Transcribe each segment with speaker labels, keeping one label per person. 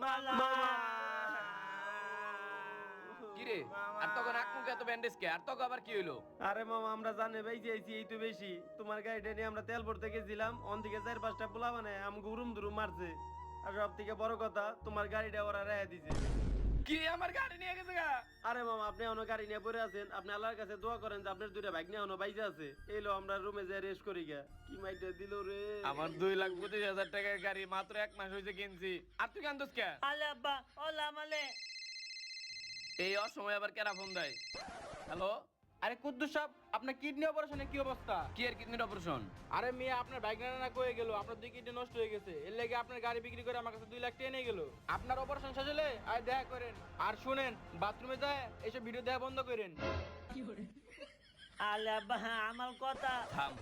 Speaker 1: মামা
Speaker 2: কিরে আর তখন নাক মুখে এত ব্যান্ডেজ কে আর তখন আবার কি হইলো?
Speaker 1: আরে মামা আমরা জানে ভাই যাইছি এই তো বেশি তোমার গাড়িটা নিয়ে আমরা তেল ভরতে গেছিলাম অন থেকে 4-5টা পোলা মানে আমাকে উরুম দুরুম মারছে আর সব থেকে বড় কথা তোমার গাড়িটা ওরা রেখে দিছে।
Speaker 2: কি আমার গাড়ি নিয়ে গেছে গা?
Speaker 1: আরে মামা আপনি এখনো গাড়ি নিয়ে পড়ে আছেন, আপনি আল্লাহর কাছে দোয়া করেন যে আপনার দুইটা বাইক নিয়ে এখনো বাইজে আছে। এলো আমরা রুমে যাই রেস্ট করি গা। কি মাইটা দিল রে
Speaker 2: আমার 2,25,000 টাকার গাড়ি মাত্র 1 মাস হয়েছে কিনছি আর তুই কান্দোস কে?
Speaker 3: আলে আব্বা ওলা মালে
Speaker 2: এই অসময় আবার কেরা ফোন দেয়? হ্যালো,
Speaker 4: আরে কুদ্দুস সাহেব, আপনার কিডনি অপারেশনের কি অবস্থা?
Speaker 2: কি আর কিডনির অপারেশন?
Speaker 4: আরে মিয়া, আপনার বাইক না কয়ে গেল, আপনার 2 কিডনি নষ্ট হয়ে গেছে। এর লেগে আপনার গাড়ি বিক্রি করে আমার কাছে 2 লাখ টাকা নিয়ে গেল। আপনার অপারেশন শেষ হলে আর দেখা করেন। আর শুনেন, বাথরুমে যায় এসব ভিডিও দেখা বন্ধ করেন।
Speaker 3: আলে আব্বা আমার কথা
Speaker 2: থাম,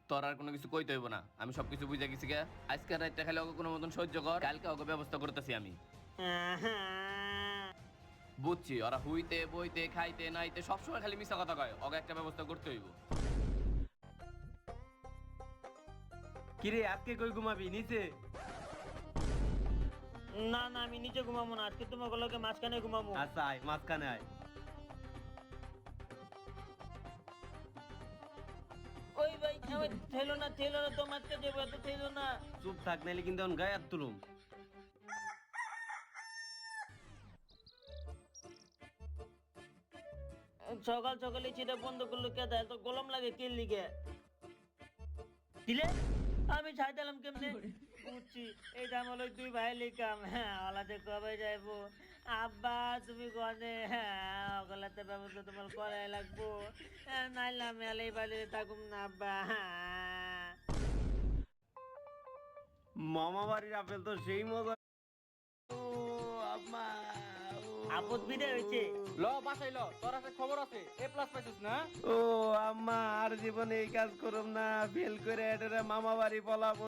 Speaker 2: তোর আর কোনো কিছু কইতে হইব না, আমি সবকিছু বুঝে গেছি গে। আজকে রাতটা খালি ওকে কোনো মতন সহ্য কর, কালকে ওকে ব্যবস্থা করতেছি আমি। বুঝছি, ওরা হুইতে বইতে খাইতে নাইতে সবসময় খালি মিশা কথা কয়, ওকে একটা ব্যবস্থা করতে হইব।
Speaker 1: কিরে আজকে কই ঘুমাবি নিচে?
Speaker 3: না না আমি নিচে ঘুমাবো না, আজকে তোমার গুলোকে মাঝখানে ঘুমাবো।
Speaker 1: আচ্ছা আয় মাঝখানে আয়।
Speaker 3: ওই ভাই আমার ঠেলো না তোমার কাছে যাবো, এত ঠেলো না।
Speaker 1: চুপ থাক নাইলে কিন্তু এখন গায়ে হাত তুলুম।
Speaker 3: সকাল সকালে সেটা বন্ধ করলো কে দেয়, তো গরম লাগে কে লিগে দিলে আমি ছাইতালাম কেমনে বুঝছি এইটা আমার ওই 2 ভাই লিখাম। হ্যাঁ ওলাতে কবে যাইবো আব্বা তুমি গনে? হ্যাঁ ওগুলাতে ব্যবস্থা তোমার করাই লাগবো, নাইলে আমি এই বাড়িতে থাকুম না আব্বা।
Speaker 1: মামা বাড়ির আপেল তো সেই মজা। ও আম্মা
Speaker 3: আপদ বিদায় হয়েছে।
Speaker 4: ল বাসাই ল, তোর কাছে খবর আছে, A+ পাইছিস না?
Speaker 1: ও আম্মা আর জীবনে এই কাজ করুম না, ফেল করে এটা মামা বাড়ি পলাবো।